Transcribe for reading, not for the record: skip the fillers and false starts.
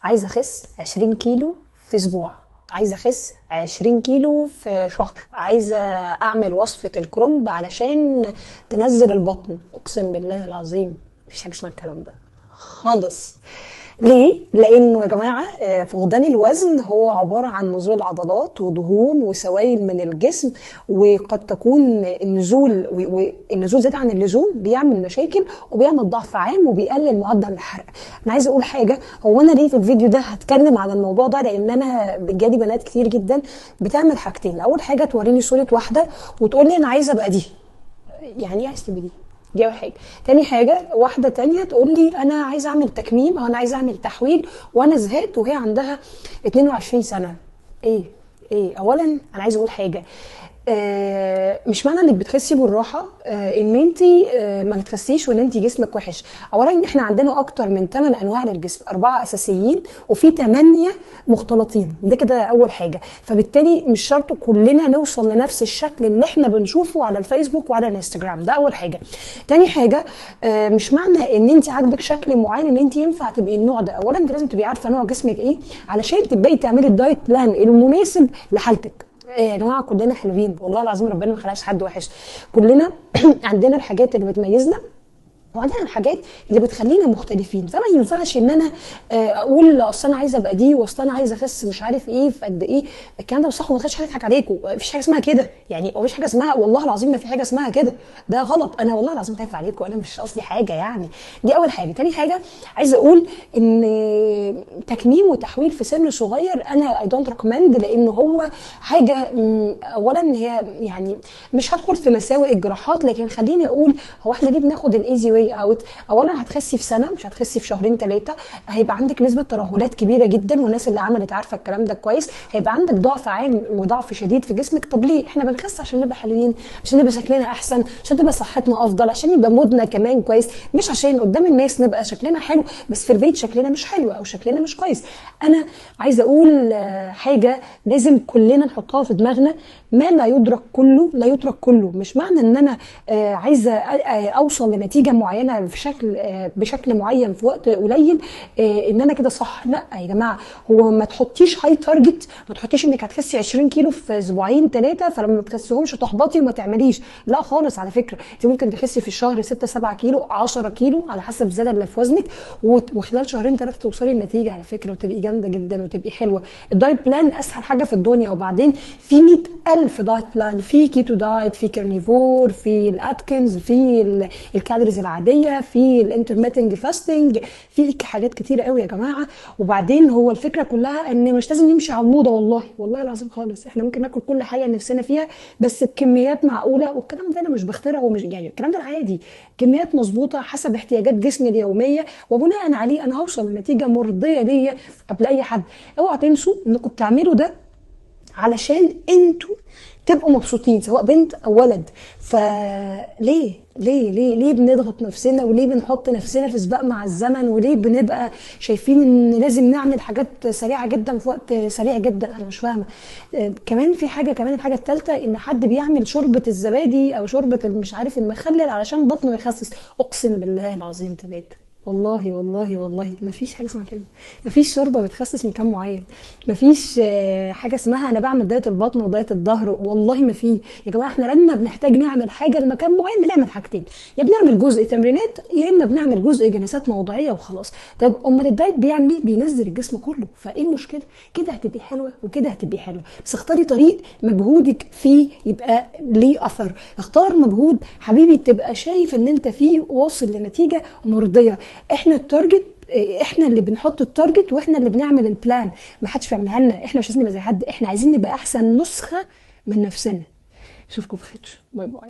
عايزه اخس 20 كيلو في اسبوع، عايزه اخس 20 كيلو في شهر، عايزه اعمل وصفه الكرنب علشان تنزل البطن. اقسم بالله العظيم مفيش حاجه اسمها الكلام ده خالص. ليه؟ لانه يا جماعه فقدان الوزن هو عباره عن نزول عضلات ودهون وسوائل من الجسم، وقد تكون النزول والنزول زاد عن اللزوم بيعمل مشاكل وبيعمل ضعف عام وبيقلل معدل الحرق. انا عايزه اقول حاجه، هو انا ليه في الفيديو ده هتكلم على الموضوع ده؟ لان انا جالي بنات كتير جدا بتعمل حاجتين. اول حاجه توريني صوره واحده وتقول لي انا عايزه ابقى دي. يعني ايه عايز تبقى دي اول حاجه. تاني حاجه واحده تانية تقول لي انا عايزه اعمل تكميم او انا عايزه اعمل تحويل وانا زهقت وهي عندها 22 سنه. ايه اولا انا عايزه اقول حاجه، مش معنى انك بتخسي بالراحه ان انت ما بتخسيش وان انت جسمك وحش. اولا احنا عندنا اكتر من 8 انواع للجسم، 4 اساسيين وفي 8 مختلطين، ده كده اول حاجه. فبالتالي مش شرط كلنا نوصل لنفس الشكل اللي احنا بنشوفه على الفيسبوك وعلى الانستجرام، ده اول حاجه. تاني حاجه مش معنى ان انت عاجبك شكل معين ان انت ينفع تبقي النوع ده. اولا انت لازم تبقي عارفه نوع جسمك ايه علشان تبداي تعملي الدايت بلان المناسب لحالتك. يا جماعه كلنا حلوين والله العظيم، ربنا ما خلقش حد وحش، كلنا عندنا الحاجات اللي بتميزنا وعندنا الحاجات اللي بتخلينا مختلفين. فما ينفعش ان انا اقول اصل انا عايزه ابقى دي واصل انا عايزه اخس مش عارف ايه في قد ايه. الكلام ده صح وما تخش حاجه تضحك عليكم، مفيش حاجه اسمها كده يعني، مفيش حاجه اسمها، والله العظيم ما في حاجه اسمها كده، ده غلط. انا والله العظيم خايفه عليكم، انا مش قصدي حاجه يعني. دي اول حاجه. تاني حاجه عايزه اقول ان تكميم وتحويل في سن صغير انا اي دونت ريكومند، لان هو حاجه اولا هي يعني مش هدخل في مساوئ الجراحات، لكن خليني اقول هو احنا ليه بناخد الايزي واي اوت؟ اولا هتخسي في سنه مش هتخسي في شهرين ثلاثه، هيبقى عندك نسبه ترهلات كبيره جدا، والناس اللي عملت عارفه الكلام ده كويس. هيبقى عندك ضعف عام وضعف شديد في جسمك. طب ليه احنا بنخس؟ عشان نبقى حلوين، عشان نبقى شكلنا احسن، عشان تبقى صحتنا افضل، عشان يبقى مودنا كمان كويس، مش عشان قدام الناس نبقى شكلنا حلو بس في البيت شكلنا مش حلو او شكلنا مش كويس. انا عايزه اقول حاجه لازم كلنا نحطها في دماغنا، ما لا يدرك كله لا يترك كله. مش معنى ان انا عايزه اوصل لنتيجه معينه في شكل بشكل معين في وقت قليل ان انا كده صح. لا يا جماعه، هو ما تحطيش هاي تارجت، ما تحطيش انك هتخسي 20 كيلو في اسبوعين ثلاثه فلما ما تخسيهمش تحبطي وما تعمليش. لا خالص، على فكره انت ممكن تخسي في الشهر 6 7 كيلو 10 كيلو على حسب الزياده اللي في وزنك، وخلال شهرين ثلاثه توصلي لنتيجه على فكره وتبقي جامده جدا وتبقي حلوه. الدايت بلان اسهل حاجه في الدنيا، وبعدين في 100,000 دايت بلان، في كيتو دايت، في كارنيفور، في الاتكنز، في الكالوريز العاديه، في الانترميتنج فاستنج، في حاجات كتيره قوي يا جماعه. وبعدين هو الفكره كلها ان مش لازم نمشي على الموضه، والله العظيم خالص. احنا ممكن ناكل كل حاجه نفسنا فيها بس بكميات معقوله، والكلام ده انا مش بخترعه ومش يعني الكلام ده عادي، كميات مظبوطه حسب احتياجات جسمي اليوميه، وبناء عليه انا هوصل لنتيجه مرضيه ليا قبل اي حد. اوعوا تنسوا انكم بتعملوا ده علشان انتوا تبقوا مبسوطين سواء بنت او ولد. فليه ليه بنضغط نفسنا؟ وليه بنحط نفسنا في سباق مع الزمن؟ وليه بنبقى شايفين ان لازم نعمل حاجات سريعه جدا في وقت سريع جدا؟ انا مش فاهمه. كمان في حاجه كمان، الحاجه الثالثه ان حد بيعمل شوربه الزبادي او شوربه مش عارف المخلل علشان بطنه يخسس. اقسم بالله العظيم ثلاثه، والله ما فيش حاجه اسمها كده. ما فيش شوربه بتخسس مكان معين، ما فيش حاجه اسمها انا بعمل دايت البطن ودايت الظهر، والله ما في يا جماعه. احنا لما بنحتاج نعمل حاجه لمكان معين بنعمل حاجتين، يا بنعمل جزء تمرينات يا اما بنعمل جزء جلسات موضعيه وخلاص. طب امال الدايت بيعمل ايه؟ بينزل الجسم كله. فايه المشكله؟ كده هتبقي حلوه وكده هتبقي حلوه، بس اختاري طريق مجهودك فيه يبقى ليه اثر. اختار مجهود حبيبي تبقى شايف ان انت فيه واصل لنتيجه مرضيه. احنا التارجت، احنا اللي بنحط التارجت واحنا اللي بنعمل البلان، ما حدش بيعملها لنا. احنا مش عايزين نبقى زي حد، احنا عايزين نبقى احسن نسخه من نفسنا. اشوفكم بخير، باي باي.